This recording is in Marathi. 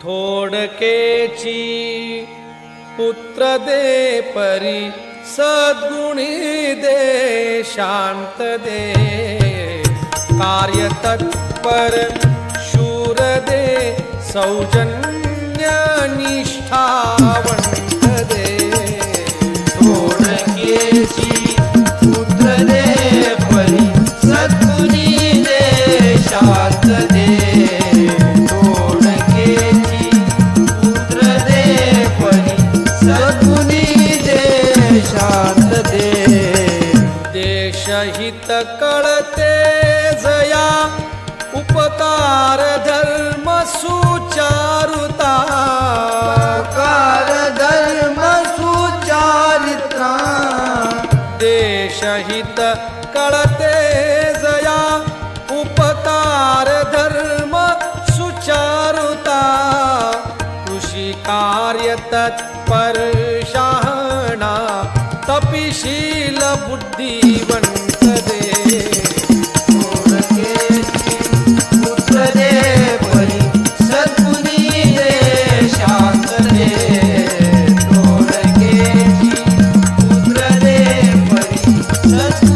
थोडकेची पुत्र दे परी सद्गुणी दे शांत दे कार्य तत्पर शूर दे सौजन्य निष्ठावंत दे थोडकेची पुत्र दे परी सद्गुणी दे शांत दे थोडकेची पुत्र दे परी सद्गुणी दे शांत दे देशहित कळते जया उपकार धर्म सुचारुता उपकार धर्म सुचारित्रा देशहित कळते जया उपकार धर्म सुचारुता कृषी कार्य तत्पर शहाणा तपिशील बुद्धिवंत